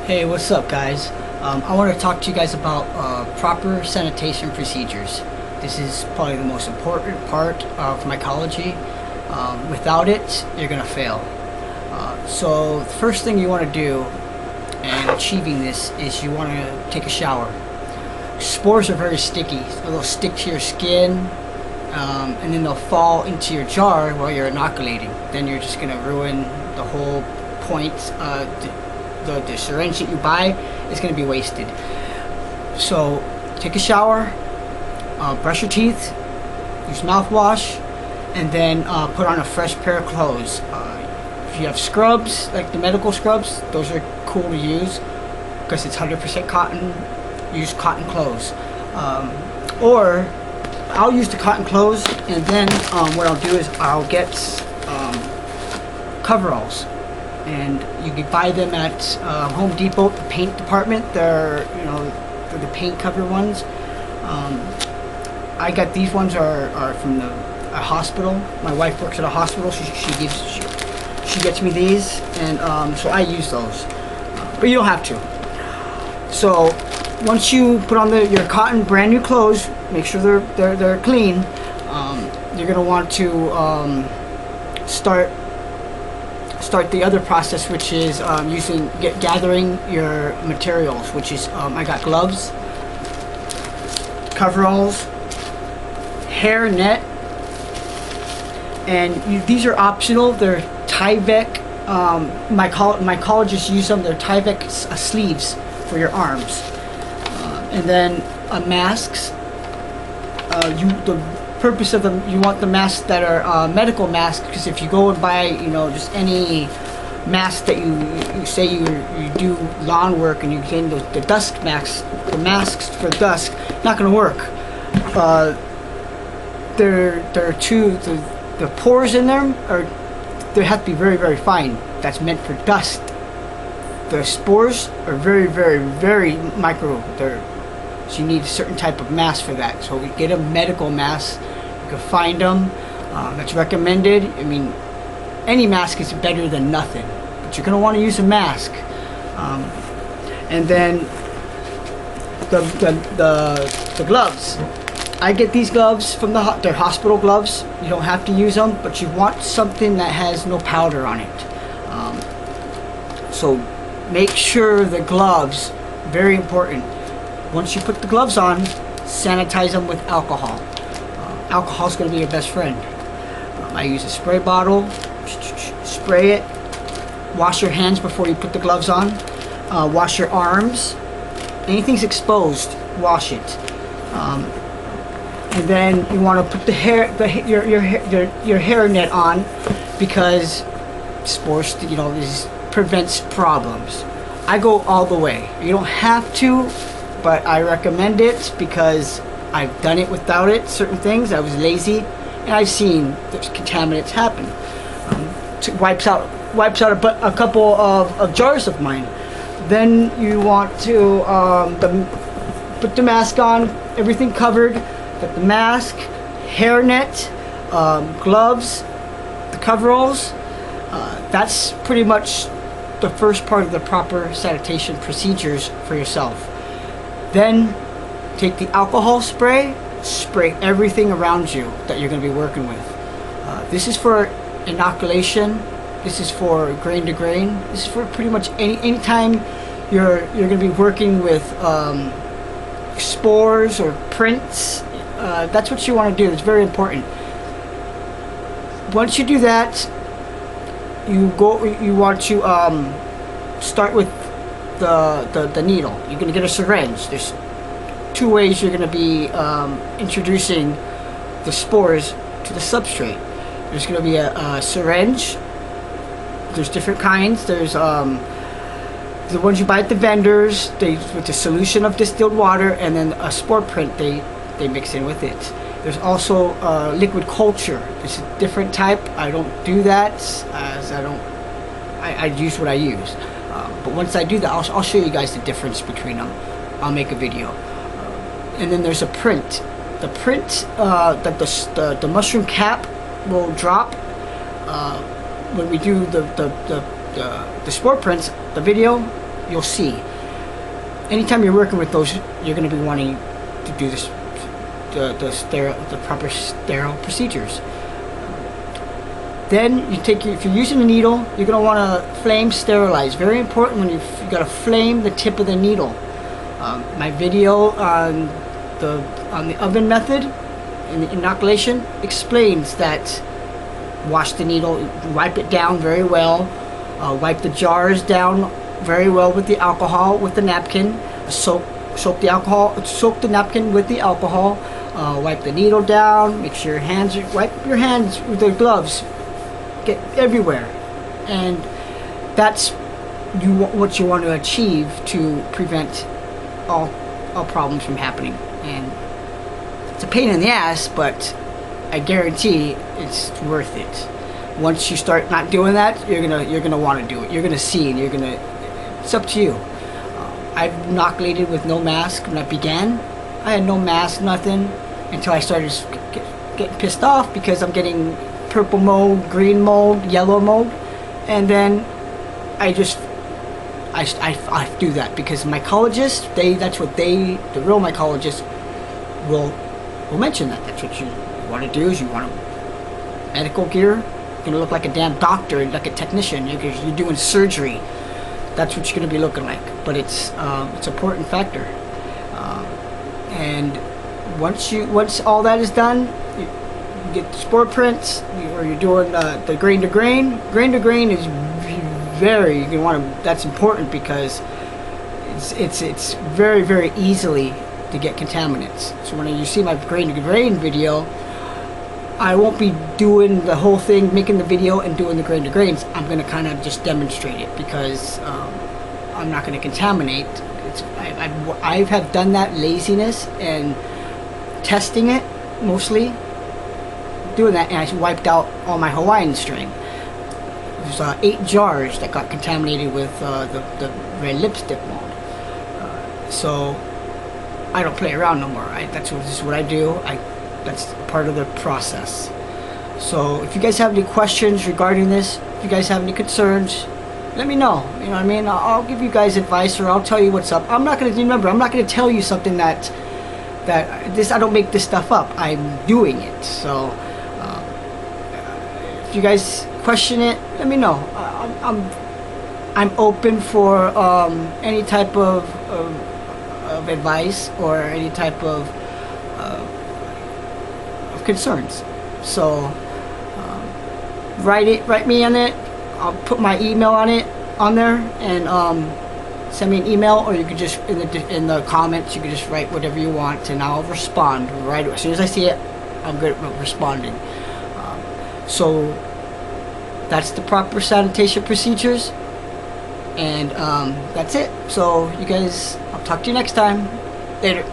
Hey, what's up guys? I want to talk to you guys about proper sanitation procedures. This is probably the most important part of mycology. Without it, you're going to fail. So the first thing you want to do in achieving this is you want to take a shower. Spores are very sticky, so they'll stick to your skin and then they'll fall into your jar while you're inoculating. Then you're just going to ruin the whole point. The syringe that you buy is going to be wasted. So take a shower, brush your teeth, use mouthwash, and then put on a fresh pair of clothes. If you have scrubs, like the medical scrubs, those are cool to use because it's 100% cotton. Use cotton clothes. Or I'll use the cotton clothes, and then what I'll do is I'll get coveralls. And you can buy them at Home Depot, the paint department. They're the paint cover ones. I got these ones are from a hospital. My wife works at a hospital. She gets me these, and so I use those. But you don't have to. So once you put on your cotton brand new clothes, make sure they're clean. You're gonna want to start the other process, which is gathering your materials, which is I got gloves, coveralls, hair net, and these are optional. They're Tyvek. Mycologists use them. They're Tyvek sleeves for your arms, and then masks. The purpose of them, you want the masks that are medical masks, because if you go and buy just any mask that you say you do lawn work and you get the dust masks, the masks for dust, not going to work. The pores in them they have to be very, very fine. That's meant for dust. The spores are very, very, very micro. So you need a certain type of mask for that. So we get a medical mask. You can find them. That's recommended. I mean, any mask is better than nothing, but you're gonna want to use a mask. And then the gloves. I get these gloves from they're hospital gloves. You don't have to use them, but you want something that has no powder on it. So make sure the gloves, very important. Once you put the gloves on, sanitize them with alcohol. Alcohol is going to be your best friend. I use a spray bottle, spray it, wash your hands before you put the gloves on, wash your arms. Anything's exposed, wash it. And then you want to put your hair net on, because spores, this prevents problems. I go all the way. You don't have to, but I recommend it because I've done it without it. Certain things, I was lazy, and I've seen the contaminants happen. It wipes out a couple of jars of mine. Then you want to put the mask on, everything covered. Got the mask, hairnet, gloves, the coveralls. That's pretty much the first part of the proper sanitation procedures for yourself. Then take the alcohol spray everything around you that you're going to be working with. This is for inoculation. This is for grain to grain. This is for pretty much any time you're going to be working with spores or prints. That's what you want to do. It's very important. Once you do that, you want to start with the needle. You're going to get a syringe. There's two ways you're going to be introducing the spores to the substrate. There's going to be a syringe. There's different kinds. There's the ones you buy at the vendors, with a solution of distilled water, and then a spore print they mix in with it. There's also liquid culture. It's a different type. I don't do that, as I use what I use. But once I do that, I'll show you guys the difference between them. I'll make a video. And then there's a print. The print that the mushroom cap will drop when we do the spore prints. The video, you'll see. Anytime you're working with those, you're going to be wanting to do this, the proper sterile procedures. Then you take if you're using a needle, you're going to want to flame sterilize. Very important when you got to flame the tip of the needle. My video on the oven method in the inoculation explains that. Wash the needle, wipe it down very well, wipe the jars down very well with the alcohol, with the napkin, soak the napkin with the alcohol, wipe the needle down, make sure wipe your hands with the gloves, get everywhere, and that's what you want to achieve to prevent all problems from happening. And it's a pain in the ass, but I guarantee it's worth it. Once you start not doing that, you're gonna want to do it. You're gonna see, and it's up to you. I've inoculated with no mask when I began. I had no mask, nothing, until I started getting pissed off because I'm getting purple mold, green mold, yellow mold, and then I do that because mycologists, the real mycologists will mention that. That's what you want to do, is you want medical gear. You're going to look like a damn doctor, like a technician. You're doing surgery. That's what you're going to be looking like. But it's an important factor. And once all that is done, you get the spore prints, or you're doing the grain to grain. Grain to grain is that's important because it's very, very easily to get contaminants. So when you see my grain to grain video, I won't be doing the whole thing, making the video and doing the grain to grains. I'm going to kind of just demonstrate it because I'm not going to contaminate. I have done that laziness and testing it, mostly doing that, and I wiped out all my Hawaiian string. There's 8 jars that got contaminated with the red lipstick mold. So I don't play around no more. This is what I do. That's part of the process. So if you guys have any questions regarding this, if you guys have any concerns, let me know. You know what I mean? I'll give you guys advice, or I'll tell you what's up. I'm not going to tell you something that I don't make this stuff up. I'm doing it. So if you guys question it, let me know. I'm open for any type of advice or any type of concerns. So write me on it. I'll put my email on there, and send me an email, or you could just in the comments you could just write whatever you want, and I'll respond right as soon as I see it. I'm good at responding. So that's the proper sanitation procedures, and that's it. So you guys, I'll talk to you next time. Later.